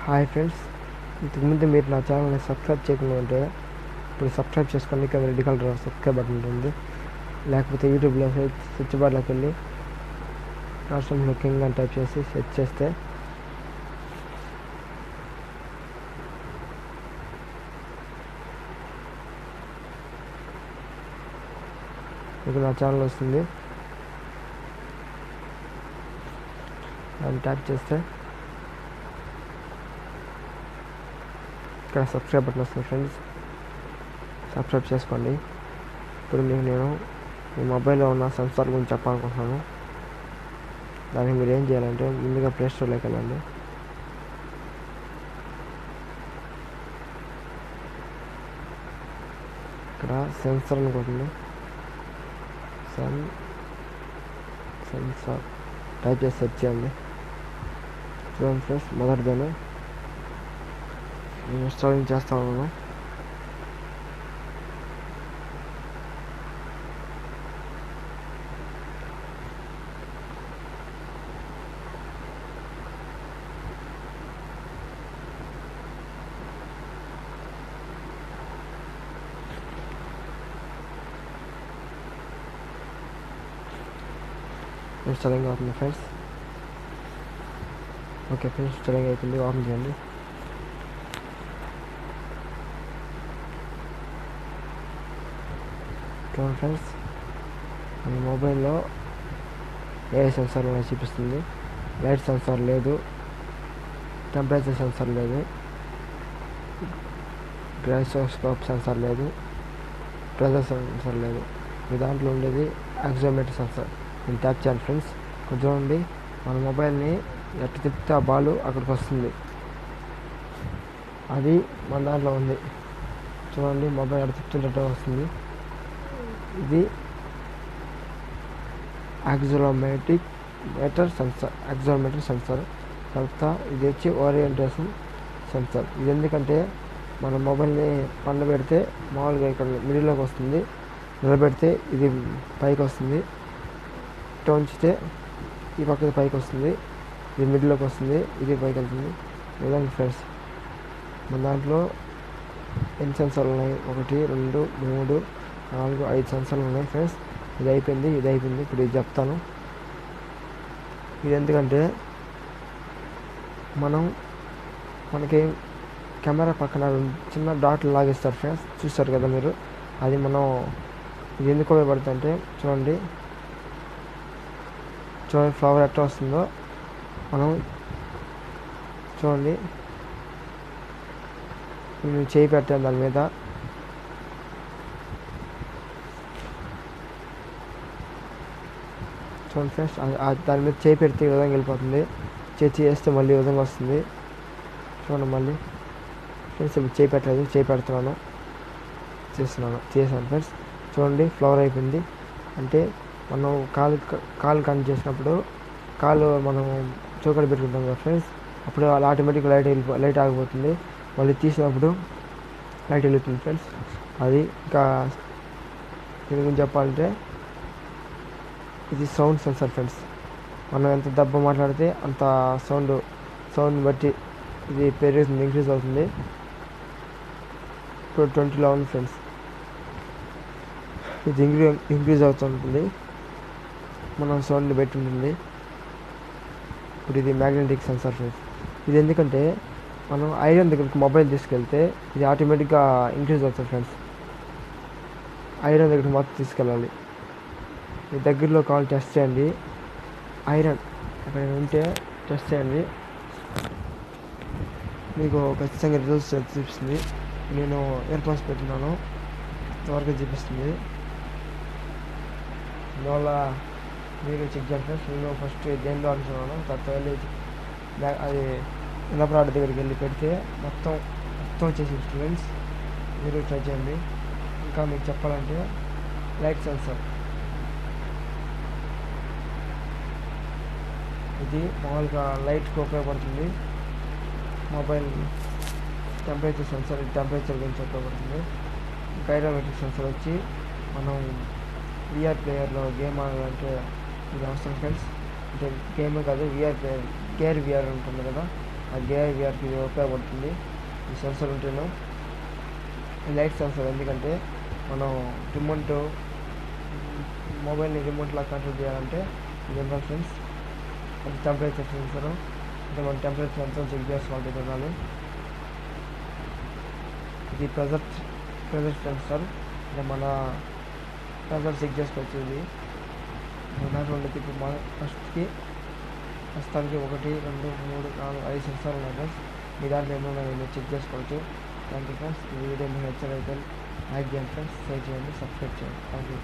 Hi friends, ఇంతకుముందు మీరు నా ఛానల్ని సబ్స్క్రైబ్ చేయకుండా ఉంటే ఇప్పుడు సబ్స్క్రైబ్ చేసుకోండి. ఇక్కడ రెడ్ కలర్ సబ్స్క్రైబ్ బటన్ ఉంటుంది. లేకపోతే యూట్యూబ్లో సెర్చ్ బార్లోకి వెళ్ళి రాష్ట్రంలో కింగ్ అని టైప్ చేసి సెర్చ్ చేస్తే మీకు నా ఛానల్ వస్తుంది. దాన్ని ట్యాప్ చేస్తే ఇక్కడ సబ్స్క్రైబ్ బటన్ వస్తుంది. ఫ్రెండ్స్, సబ్స్క్రైబ్ చేసుకోండి. ఇప్పుడు మీకు నేను మీ మొబైల్లో ఉన్న సెన్సార్ గురించి చెప్పాలనుకుంటున్నాను. దానికి మీరు ఏం చేయాలంటే ముందుగా ప్లే స్టోర్లోకి వెళ్ళండి. ఇక్కడ సెన్సార్ అనుకుంటుంది, సెన్సార్ టైప్ చేసి సెర్చ్ చేయండి. చూడండి ఫ్రెండ్స్, మొదటిదేనా నేను ఇన్స్టాలింగ్ చేస్తా ఉన్నాను. ఇన్స్టాలింగ్ అవుతుంది ఫ్రెండ్స్. ఓకే ఫ్రెండ్స్, ఇన్స్టాలింగ్ అయిపోయింది. ఓపెన్ చేయండి. చూడండి ఫ్రెండ్స్, మన మొబైల్లో ఏ సెన్సార్ అనేది చూపిస్తుంది. లైట్ సెన్సార్ లేదు, టెంపరేచర్ సెన్సార్ లేదు, గ్రైసోస్కోప్ సెన్సార్ లేదు, ప్రెజర్ సెన్సార్ లేదు. మీ దాంట్లో ఉండేది యాక్సియోమీటర్ సెన్సార్. నేను ట్యాప్ చేయాలి ఫ్రెండ్స్. కొంచెం చూడండి, మన మొబైల్ని ఎట్టు తిప్పితే ఆ బాల్ అక్కడికి వస్తుంది. అది మన దాంట్లో ఉంది. చూడండి, మొబైల్ ఎట్టు తిప్పుతుంటే వస్తుంది. ఇది యాక్సియోమీటర్ సెన్సార్. తర్వాత ఇది వచ్చి ఓరియంటేషన్ సెన్సార్. ఇది ఎందుకంటే మన మొబైల్ని పండబెడితే మామూలుగా ఇక్కడ మిడిల్లోకి వస్తుంది, నిలబెడితే ఇది పైకి వస్తుంది, ఇటు ఉంచితే ఈ పక్కకి పైకి వస్తుంది, ఇది మిడిల్లోకి వస్తుంది, ఇది పైకి వెళ్తుంది. ఇదండి ఫ్రెండ్స్, మన దాంట్లో ఎన్ని సెన్సార్లు ఉన్నాయి? 1 2 3 4 5 సెన్సార్లు ఉన్నాయి ఫ్రెండ్స్. ఇది అయిపోయింది. ఇప్పుడు ఇది చెప్తాను. ఇది ఎందుకంటే మనకి కెమెరా పక్కన చిన్న డాట్లు లాగిస్తారు ఫ్రెండ్స్, చూస్తారు కదా మీరు. అది ఇది ఎందుకు ఉపయోగపడుతుంది అంటే చూడండి ఫ్లవర్ ఎట్లా వస్తుందో చూడండి. నేను చేయి పెట్టాను దాని మీద. చూడండి ఫ్రెండ్స్, దాని మీద చేయి పెడితే ఈ విధంగా వెళ్ళిపోతుంది. చేస్తే మళ్ళీ ఈ విధంగా వస్తుంది. చూడండి మళ్ళీ ఫ్రెండ్స్, ఇప్పుడు చేయి పెట్టలేదు, చేయి పెడుతున్నాను, చేశాను ఫ్రెండ్స్. చూడండి, ఫ్లవర్ అయిపోయింది. అంటే మనం కాలు కనెక్ట్ చేసినప్పుడు కాలు మనం చౌకడ పెట్టుకుంటాం కదా ఫ్రెండ్స్, అప్పుడు అలా ఆటోమేటిక్గా లైట్ ఆగిపోతుంది. మళ్ళీ తీసినప్పుడు లైట్ వెలుగుతుంది ఫ్రెండ్స్. అది ఇంకా దీని గురించి చెప్పాలంటే ఇది సౌండ్ సెన్సార్ ఫ్రెండ్స్. మనం ఎంత దెబ్బ మాట్లాడితే అంత సౌండ్ బట్టి ఇది పెరుగుతుంది, ఇంక్రీజ్ అవుతుంది. ఇప్పుడు 20లో ఉంది ఫ్రెండ్స్. ఇది ఇంక్రీజ్ అవుతుంటుంది, మనం సౌండ్ని బట్టి ఉంటుంది. ఇప్పుడు ఇది మ్యాగ్నెటిక్ సెన్సార్ ఫ్రెండ్స్. ఇది ఎందుకంటే మనం ఐరన్ దగ్గరికి మొబైల్ తీసుకెళ్తే ఇది ఆటోమేటిక్గా ఇంక్రీజ్ అవుతుంది ఫ్రెండ్స్. ఐరన్ దగ్గరికి మొత్తం తీసుకెళ్ళాలి. మీ దగ్గరలో కాల్ టెస్ట్ చేయండి. ఐరన్ ఎక్కడైనా ఉంటే టెస్ట్ చేయండి, మీకు ఖచ్చితంగా రిజల్ట్స్ చూపిస్తుంది. నేను ఇయర్ఫోన్స్ పెట్టున్నాను, త్వరగా చూపిస్తుంది. అందువల్ల మీరు చెక్ చేయండి ఫ్రెండ్స్. నేను ఫస్ట్ దేనిలో అనుకున్నాను, తర్వాత వెళ్ళి అది ఇన్నప్రాడ్ దగ్గరికి వెళ్ళి పెడితే మొత్తం వచ్చేసి ఫ్రెండ్స్. మీరు ట్రై చేయండి. ఇంకా మీకు చెప్పాలంటే లైట్ సెన్సార్, ఇది మామూలుగా లైట్కి ఉపయోగపడుతుంది. మొబైల్ టెంపరేచర్ సెన్సార్, టెంపరేచర్ గురించి ఉపయోగపడుతుంది. గైరోమెట్రిక్ సెన్సార్ వచ్చి మనం విఆర్ ప్లేయర్లో గేమ్ ఆడాలంటే ఇది అవసరం ఫ్రెండ్స్. అంటే గేమ్ కాదు, విఆర్ ప్లేయర్, గేర్ విఆర్ ఉంటుంది కదా, ఆ గేఆర్కి ఇది ఉపయోగపడుతుంది. ఈ సెన్సర్ ఉంటేను లైట్ సెన్సర్, ఎందుకంటే మనం రిమోట్ మొబైల్ని రిమోట్లా కంట్రోల్ చేయాలంటే ఇది ఉండాలి ఫ్రెండ్స్. అది టెంపరేచర్ సెన్సర్, అంటే మనం టెంపరేచర్ ఎంతో చెక్ చేసుకోవాలి తినాలి. ఇది ప్రెజర్ సెన్సర్, అంటే మన ప్రెజర్ చెక్ చేసుకోవచ్చు. ఇది దాంట్లో ఉండేది ఇప్పుడు మన ప్రస్తుతానికి 1 2 3 4 5 సెన్సార్లు ఉన్నాయి ఫ్రెండ్స్. మీ దాంట్లో ఎన్నో మీరు చెక్ చేసుకోవచ్చు. Thank you friends. ఈ వీడియో మీకు నచ్చినట్లయితే లైక్ చేయండి ఫ్రెండ్స్, షేర్ చేయండి, సబ్స్క్రైబ్ చేయండి. Thank you.